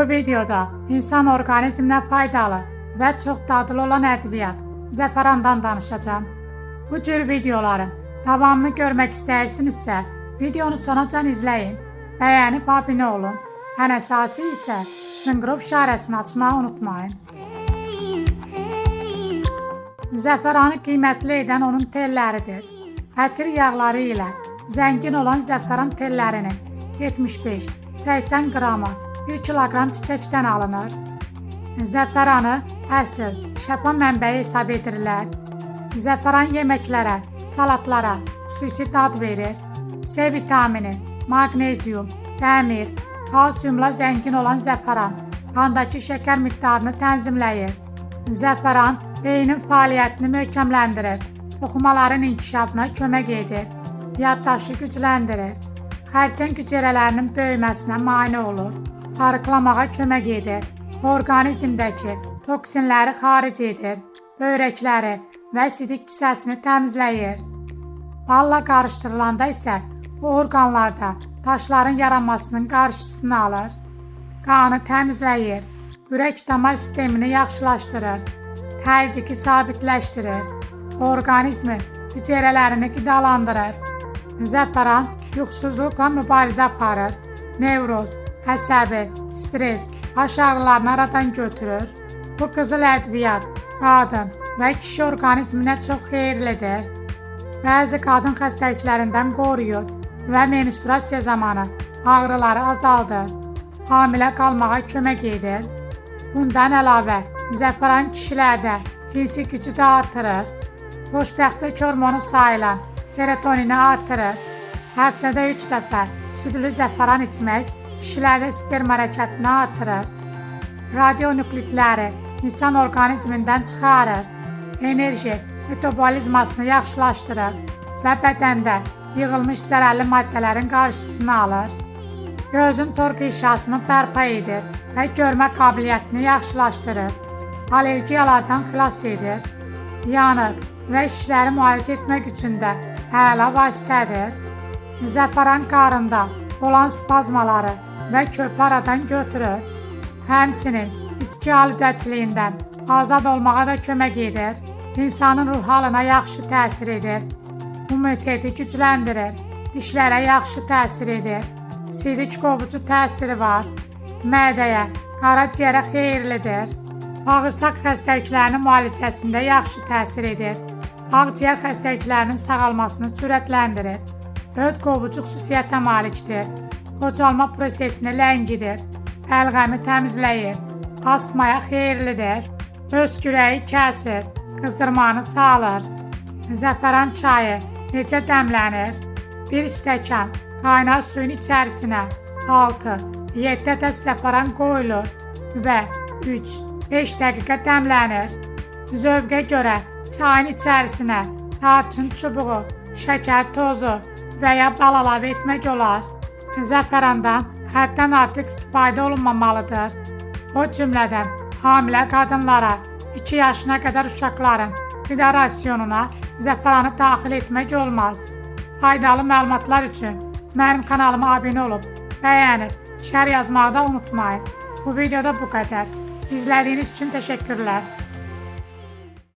Bu videoda insan orqanizminə faydalı və çox dadlı olan ədviyyat zəfərandan danışacağım. Bu cür videoların davamını görmək istəyirsinizsə, videonu sonacan izləyin, bəyənib abunə olun. Ən əsası isə zınqrov işarəsini açmağı unutmayın. Zəfəranı qiymətli edən onun telləridir. Ətir yağları ilə zəngin olan zəfəran tellərinin 75-80 qramı 1 kiloqram çiçəkdən alınır. Zəfəranı əsl şəfa mənbəyi hesab edirlər. Zəfəran yeməklərə, salatlara xüsusi dad verir. C vitamini, maqnezium, dəmir, kalsiumla zəngin olan zəfəran qandakı şəkər miqdarını tənzimləyir. Zəfəran beynin fəaliyyətini möhkəmləndirir, toxumaların inkişafına kömək edir, yaddaşı gücləndirir, xərçəng hüceyrələrinin böyüməsinə mane olur, arıqlamağa kömək edir, orqanizmdəki toksinləri xaric edir, böyrəkləri və sidik kisəsini təmizləyir. Balla qarışdırılanda isə bu orqanlarda daşların yaranmasının qarşısını alır, qanı təmizləyir, ürək-damar sistemini yaxşılaşdırır, təzyiqi sabitləşdirir, orqanizmin hüceyrələrini qidalandırır. Zəfəran yuxusuzluqla mübarizə aparır, nevroz, əsəbi, stres, baş ağrılarını aradan götürür. Bu qızıl ədviyyat qadın və kişi orqanizminə çox xeyirlidir. Bəzi qadın xəstəliklərindən qoruyur və menstruasiya zamanı ağrıları azaldır, hamilə qalmağa kömək edir. Bundan əlavə, zəfəran kişilərdə cinsi gücü də artırır. Xoşbəxtlik hormonu sayılan serotonini artırır. Həftədə 3 dəfə südlü zəfəran içmək kişilərdə sperm hərəkətini artırır. Radionuklidləri insan orqanizmindən çıxarır. Enerji metabolizmasını yaxşılaşdırır və bədəndə yığılmış zərərli maddələrin qarşısını alır. Gözün torq inşasını bərpa edir və görmə qabiliyyətini yaxşılaşdırır. Allergiyalardan xilas edir. Yanıq və şişləri müalicə etmək üçün də əla vasitədir. Zəfəran qarında olan spazmaları və köpü aradan götürür. Həmçinin içki alüdəçiliyindən azad olmağa da kömək edir. İnsanın ruh halına yaxşı təsir edir. İmmuniteti gücləndirir. Dişlərə yaxşı təsir edir. Sidik qovucu təsiri var. Mədəyə, qaraciyərə xeyirlidir. Bağırsaq xəstəliklərinin müalicəsində yaxşı təsir edir. Ağciyər xəstəliklərinin sağalmasını sürətləndirir. Öd qovucu xüsusiyyətə malikdir. Qocalma prosesini ləngidir. Bəlğəmi təmizləyir. Astmaya xeyirlidir. Öskürəyi kəsir. Qızdırmanı sağalır. Zəfəran çayı necə dəmlənir? 1 stəkan qaynar suyun içərisinə 6-7 ədəd zəfəran qoyulur və 3-5 dəqiqə dəmlənir. Zövqə görə çayın içərisinə tarçın çubuğu, şəkər tozu və ya bal əlavə etmək olar. Zəfərandan həddən artıq istifadə olunmamalıdır. O cümlədən hamilə qadınlara, 2 yaşına qədər uşaqların qida rasionuna zəfəranı daxil etmək olmaz. Faydalı məlumatlar üçün mənim kanalıma abunə olub, bəyənib, şərh yazmağı da unutmayın. Bu videoda bu qədər. İzlədiyiniz üçün təşəkkürlər.